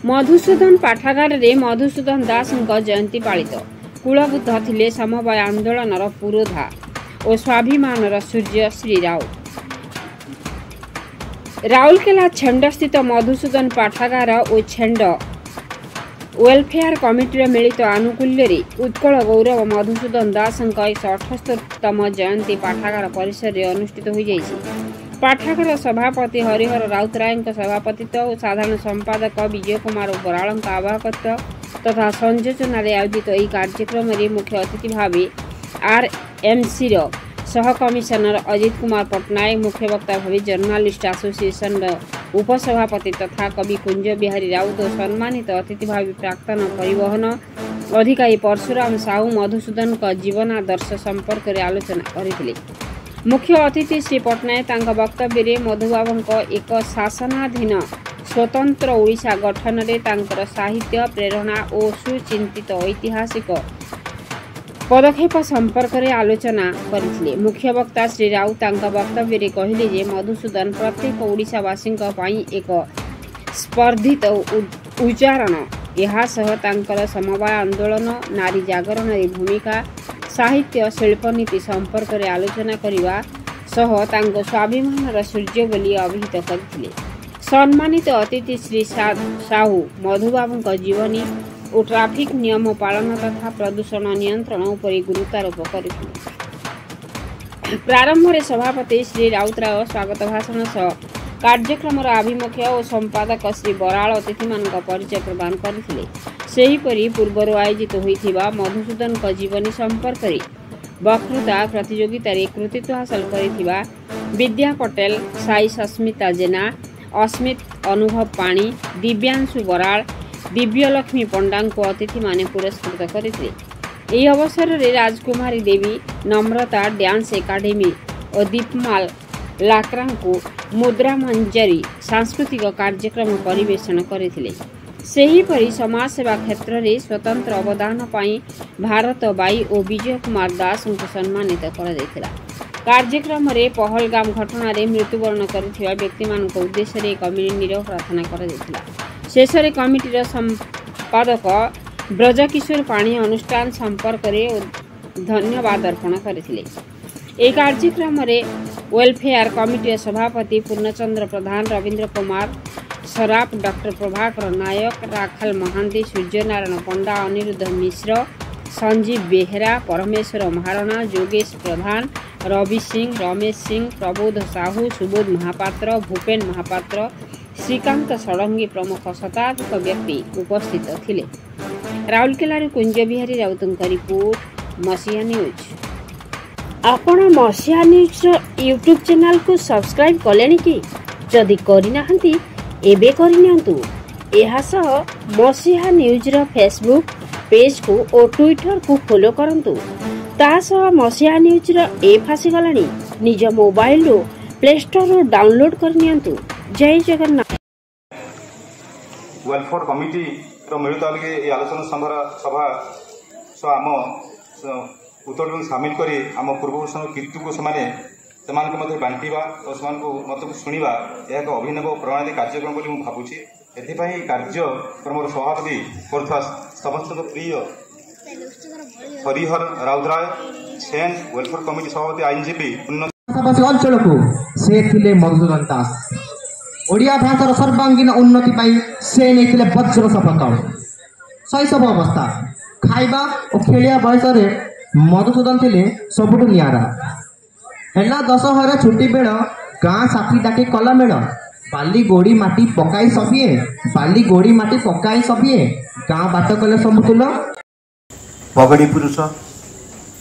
मधुसूदन पाठागार रे मधुसूदन दास जयंती पालित कूलबुद्ध थिले समवाय आंदोलन पुरोधा और स्वाभिमान सूर्य श्री राउरकेला छेंड स्थित मधुसूदन पाठागार और छेंड वेलफेयर कमिटी मिलित आनुकूल्य उत्कल गौरव मधुसूदन दास 178तम जयंती पाठागार परिसर में अनुष्ठित हो जाइए। पाठागार सभापति हरिहर राउतराय सभापतित्व और साधारण संपादक विजय कुमार बराल आवाहकत्व तथा संयोजन आयोजित यह कार्यक्रम में मुख्य अतिथि भाव आरएमसी सह कमिशनर अजित कुमार पट्टनायक, मुख्य वक्ता भाव जर्नालिस्ट एसोसिएशन उपसभापति तथा कवि कुंज बिहारी राउत और सम्मानित अतिथि भाव प्राक्तन परिवहन अधिकारी परशुराम साहू मधुसूदन का जीवनादर्श संपर्क में आलोचना करते। मुख्य अतिथि श्री पट्टनायक वक्तव्य में मधुबाबू एक शासनाधीन स्वतंत्र ओडिशा गठन में साहित्य प्रेरणा और सुचिंतित ऐतिहासिक पदक्षेप संपर्क में आलोचना करथिले। मुख्य वक्ता श्री राउत वक्तव्य में कहले जे मधुसूदन प्रत्येक ओडिशावासी एक स्पर्धित उच्चारण यह समवाय आंदोलन नारी जागरण भूमिका साहित्य शिल्पनीति संपर्क में आलोचना करने स्वाभिमान सूर्य बोली अभिहित करथिले। सम्मानित अतिथि श्री साहू मधुबाबू जीवनी और ट्राफिक नियम पालन तथा प्रदूषण नियंत्रण पर गुरुत्वारोप करथिले। प्रारंभ में सभापति श्री राउतराय स्वागत भाषण सह कार्यक्रम आभिमुख्य और संपादक श्री बराल अतिथि मान परिचय प्रदान करथिले। सेहीपरि पूर्व आयोजित होइथिबा मधुसूदन जीवनी संपर्क में वक्तृता प्रतियोगिता कृतित्व हासिल करिथिबा विद्या पटेल, साई सस्मिता जेना, अस्मित अनुभव पाणी, दिव्यांशु बराल, दिव्यलक्ष्मी पंडा को अतिथि माने पुरस्कृत करते। यह अवसर में राजकुमारी देवी, नम्रता डांस एकाडेमी और दीपमाल लाकरा को मुद्रा मंजरी सांस्कृतिक कार्यक्रम परिवेषण करते। सेहीपरि समाज सेवा क्षेत्र में स्वतंत्र अवदान पाई भारत बाई और विजय कुमार दास को सम्मानित कर कार्यक्रम में पहलगाम घटन मृत्युवरण कर व्यक्ति मान उद्देश्य एक मिनिर प्रार्थना कर शेष कमिटीर संपादक ब्रजकिशोर पाणी अनुष्ठान संपर्क में धन्यवाद अर्पण करथिले। ए कार्यक्रम में वेलफेयर कमिटी सभापति पूर्णचंद्र प्रधान, रविंद्र कुमार सराफ, डॉक्टर प्रभाकर नायक, राखाल महांती, सूर्यनारायण पंडा, अनिरुद्ध मिश्र, संजीव बेहेरा, परमेश्वर महारणा, योगेश प्रधान, रवि सिंह, रमेश सिंह, प्रबोध साहू, सुबोध महापात्र, भूपेन महापात्र, श्रीकांत षडंगी प्रमुख शताधिक व्यक्ति उपस्थित थिले। राउरकेला कुंज बिहारी राउत रिपोर्ट मसीहा न्यूज। आपण मसीहा न्यूज यूट्यूब चैनल को सब्सक्राइब कलेनी कि जदि करिना हंती एबे करिनियंतु। एहा सह मसीहा न्यूज रो फेसबुक पेज को और ट्विटर को फॉलो करंतु। ता सह मसीहा न्यूज रो ऐप आसी गलानी निज मोबाइल रो प्ले स्टोर रो डाउनलोड करनियंतु। जय जगन्नाथ। वेलफेयर कमिटी मिलित आलोचना सभा आम उत्तर सामिल कर आम पूर्वपुरुष कीर्ति को से बांटा और मत शुणा यह एक अभिनव प्रणाली कार्यक्रम बोली मुझे भावुँ। एपाई कार्यक्रम सभापति कर समस्त प्रिय हरिहर राउतराय सेन वेलफेयर कमिटी सभापति आईनजीवी अंचल को से थिले मधुसूदन दास। ओडिया भाषार सर्वांगीन उन्नति पाई से नहीं वज्र शपथ। शैशव अवस्था खाइबा और खेलिया बयस मधुसूदन थे सबुठ निआरा। है दशहरा छुट्टी बेड़ गाँ साथी डाकी कला मेड़ बाली गोड़ी माटी पकाई सफिए, बाली गोड़ी माटी पकाई सफिए गाँ बाट कले समतुल। पगड़ी पुरुष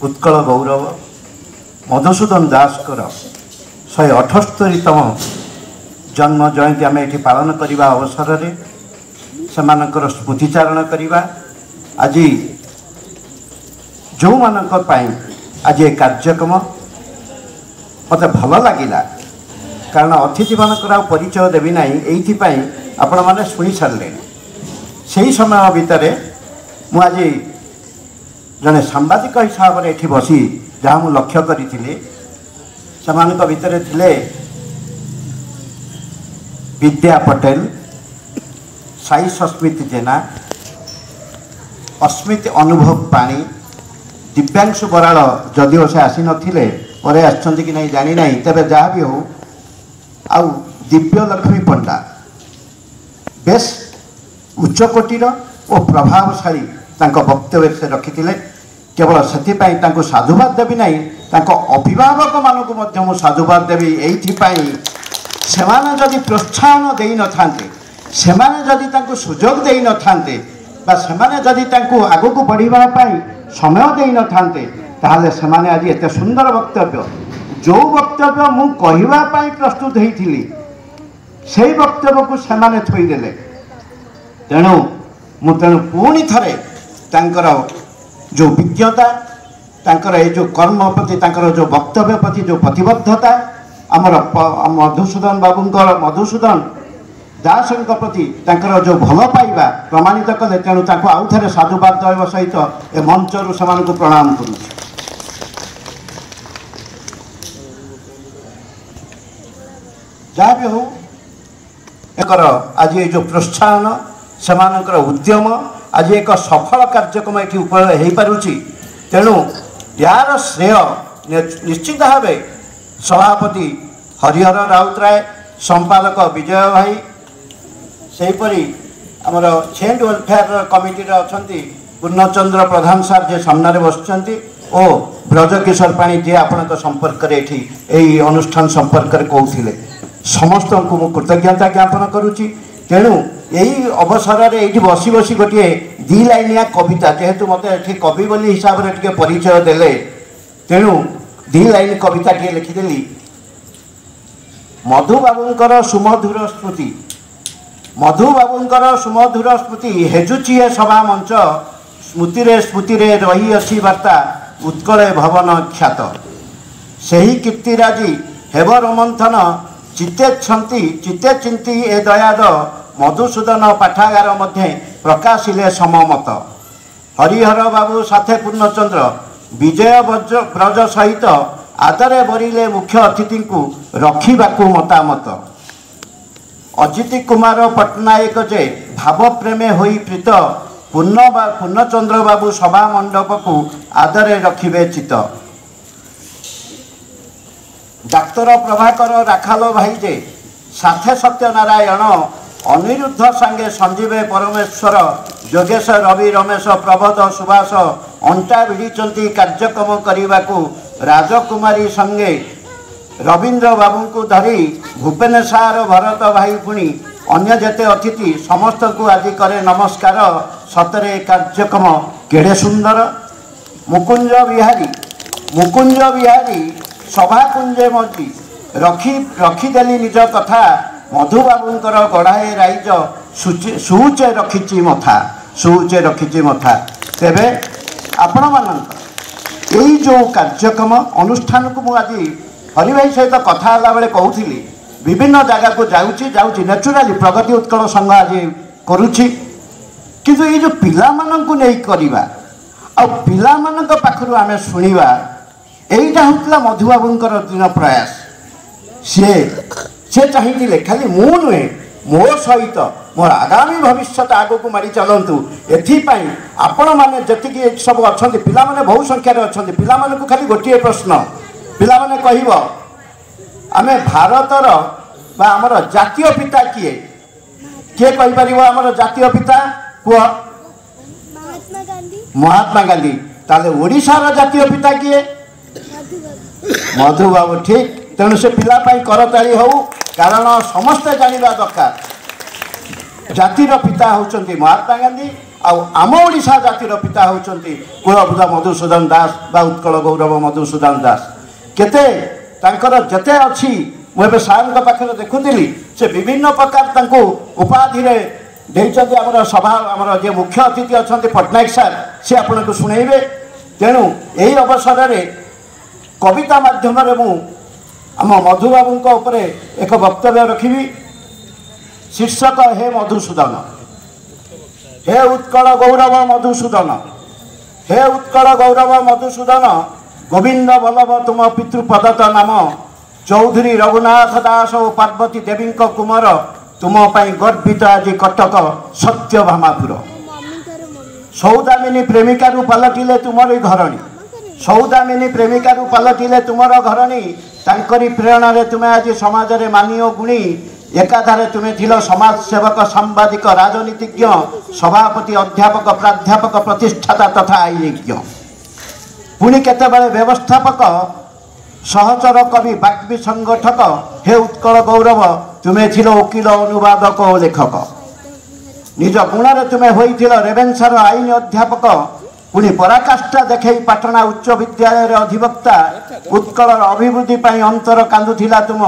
उत्कल गौरव मधुसूदन दास 178तम जन्म जयंती आम ये पालन करने अवसर में से स्मृतिचारण करवा आज जो मानक आज ये कार्यक्रम मत भल लगिला कारण अतिथि मानक परिचय देवी ना ये आपण मैंने शुणी सारे से समय भितर मुझे जड़े सांबादिक हिसाब से ये बसी जहाँ मुझे लक्ष्य करी से भितर थे विद्या पटेल, साई सस्मिति जेना, अस्मित अनुभव पाणी, दिव्यांशु बराड़ जदिओ से आसी नथिले परे आछंती कि नहीं जानी नहीं, तेबे जहाँ भी हो आउ दिव्य लक्ष्मी पंडा बेस उच्चकोटीर और प्रभावशाली वक्तव्य से रखिथिले। केवल सेथिपाई तांको साधुवाद देवी नहीं, तांको अभिभावक मानकु मध्य मु साधुवाद देवी एइथिपाई सेमाने जदि प्रोत्साहन देई न थांते, सेमाने जदि तांको सुजोग देई न थांते बा सेमाने जदि तांको आगकु बढ़िबा पाई समय देई न थांते, ताहले सेमाने आज एते सुंदर वक्तव्य जो वक्तव्य मु कहिबा पाई प्रस्तुत हेइथिली सेही वक्तव्य को सेमाने थोई देले। तेणु मु पुणी थरे तांकर जो विज्ञता, तांकर ये जो कर्म प्रति, तांकर जो वक्तव्य प्रति जो प्रतिबद्धता, आमर मधुसूदन बाबूंकर मधुसूदन दास प्रति तांकर जो भल पाइबा प्रमाणित कले। तेणु तांको आउ थे साधुवाद देवा सहित ए मंचरू से प्रणाम करूँ। जहाँ भी हो एकर आज ये जो प्रोत्साहन सेमानकर उद्यम आज एक सफल कार्यक्रम ये हो पारुची। तेणु यार श्रेय निश्चित भाव सभापति हरिहर राउतराय, संपादक विजय भाई, सेहीपरि आमर सेंट वेलफेयर कमिटी अच्छा पूर्णचंद्र प्रधान सार जे सामने बसुँच और ब्रजकिशोर पाणी जी आपण संपर्क ये अनुष्ठान संपर्क कहते समस्त को मु कृतज्ञता ज्ञापन करुच्ची। तेणु यही अवसर में ये बसी बसी गोटे दी लाइनिया कविता जेहेतु मत कवि बोली हिसाब से परिचय देले, तेणु दी लाइन कविता टे लिखिदेली। मधुबाबूंकर सुमधुर स्मृति, मधुबाबूंकर सुमधुर स्मृति हेजुची ए सभा मंच, स्मृति स्मृति रही अच्छी वार्ता उत्कल भवन ख्यात। सही कीर्तिराजी हेब रोमंथन चित्ते चिंती ए दयाद, मधुसूदन पाठागार मध्य प्रकाशिले सममत। हरिहर बाबू साथे पूर्णचंद्र विजय ब्रज सहित आदरे बरिले मुख्य अतिथि को रखिबाकू मतामत। अजित कुमार पट्टनायक जे भाव प्रेमे होई प्रीत, पूर्णचंद्र बाबू सभा मंडप को आदरे रखिबे चित। डाक्तर प्रभाकर राखाल भाई जे साथे सत्यनारायण, अनिरुद्ध सांगे संजीवे परमेश्वर, योगेश रवि रमेश प्रबोध सुभाष अंटा भिड़ी कार्यक्रम करने को राजकुमारी संगे रवींद्र बाबू को धरी भूपेन सार भरत भाई पुणी अन्य जेते अतिथि समस्त को आज करे नमस्कार। सतरे कार्यक्रम केड़े सुंदर। मुकुंज बिहारी सभाकुंजे मजी रखिदेली निज कथा, मधुबाबूंकर गढ़ाए राइज सुचे रखिची मथा। तेबे आपण मानक यही जो कार्यक्रम अनुष्ठान को मुझे आज हरिभाई सहित कथा बेले कहूली विभिन्न जगह को जाऊँगी नेचुराली प्रगति उत्कल संघ आज करुच्ची, किंतु ये जो पिला माननकु नहीं करिबा आ पिला माननक पाखरु आमे सुनिबा एइटा होतला मधुबाबूंकर दिन प्रयास। से चाहिए खाली मु नुहे मो सहित मोर आगामी भविष्य आग को मारी चलतु। एथिपाई आपण मैंने जी सब अच्छा पिला माने बहु संख्यार अच्छा पिला माने को खाली गोटे प्रश्न पिला माने कहब आमे भारतर बा आमर जातीय पिता किए किए कहि परिबो आमर जातीय पिता कुह महात्मा गांधी। ताले ओडिशार जातीय पिता किए मधुबाबू। ठीक, तेणु से पिला करताली हो, कारण समस्ते जानवा दरकार जातिर पिता होचंती महात्मा गांधी आम ओडिशा जातिर पिता होचंती कुलबुद्ध मधुसूदन दास बा उत्कल गौरव मधुसूदन दास। केते तांकर जते अछि मुझे सार पाखे देखुली से विभिन्न प्रकार तांको उपाधि देइचंती। आमर सभा आमर जे मुख्य अतिथि अच्छा पट्टनायक सार से आपन को सुनेबे। तेणु यही अवसर में कविता माध्यम आम मधुबाबू उपरे एक वक्तव्य रखी। शीर्षक हे मधुसूदन, हे उत्कल गौरव मधुसूदन, हे उत्कल गौरव मधुसूदन, गोविंद बल्लभ तुम पितृपदत नाम, चौधरी रघुनाथ दास और पार्वती देवी कुमार तुम गर्वित आज कटक सत्यभामापुर सौदामिनी प्रेमिकारु पलटिले तुमर घरणी सौदामिनी प्रेमिकारु पलटिले तुमर घरणी तांकरी प्रेरणा तुम आज समाज रे मानियो गुणी एकाधारे तुम्हें थिलो समाज सेवक सांबादिक राजनीतिज्ञ सभापति अध्यापक प्राध्यापक प्रतिष्ठाता तथा आईनिज्ञ पुणी केतेबेले व्यवस्थापक सहचर कवि वाग्मी संगठक हे उत्कल गौरव तुम्हें थिलो वकील अनुवादक और लेखक निज गुण तुम्हें होइथिलो रेवेन्सार आईन अध्यापक पुणी पराकाष्ठा देखई पाटना उच्च विद्यालय अधिवक्ता उत्कल अभिवृद्धि पाई अंतर कांदुथिला तुम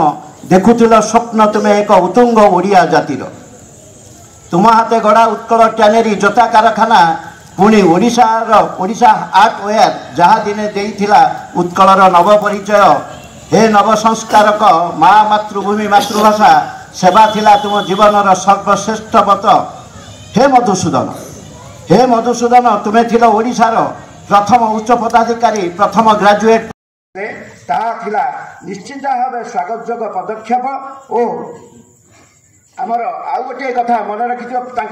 देखुथिल स्वप्न तुम्हें एक उतुंग ओडिया जातिर तुम हाथे गड़ा उत्कल टैनेरी जोता कारखाना पुणी ओडिशा आर्ट वेयर जहाँ दिने देइथिला उत्कलर नव परिचय हे नव संस्कारक माँ मातृभूमि मातृभाषा सेवा थिला तुम जीवनर सर्वश्रेष्ठ व्रत हे मधुसूदन तुम्हें थिल ओडिशार प्रथम उच्च पदाधिकारी प्रथम ग्रेजुएट ताहा निश्चित भाव स्वागत जोग पदक्षेप ओ आमर आउ गोटे कथा मन रखी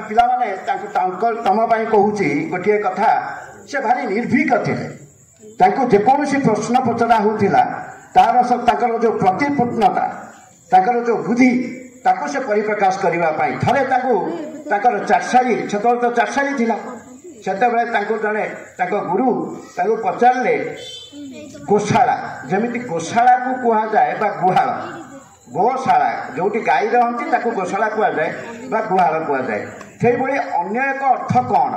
पिला माने तुम कहूँ गोटे कथा से भारी निर्भीक थे जेकोसी प्रश्न पचरा होता तार जो प्रतिपूर्णता ताकर जो बुद्धि ताको से परिप्रकाश करने थे चारशाली से तो चारशाली थिला से जड़े गुरु पचारे गोशाला जमी गोशाला को कह जाए गुहाल गोशाला जो गाई रही गोशाला कहुए गुहाल कहुए से अन्य एक अर्थ कौन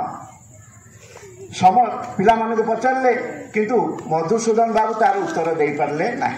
सम पिला मानक पचारे किंतु मधुसूदन बाबू तार उत्तर दे पारे ना।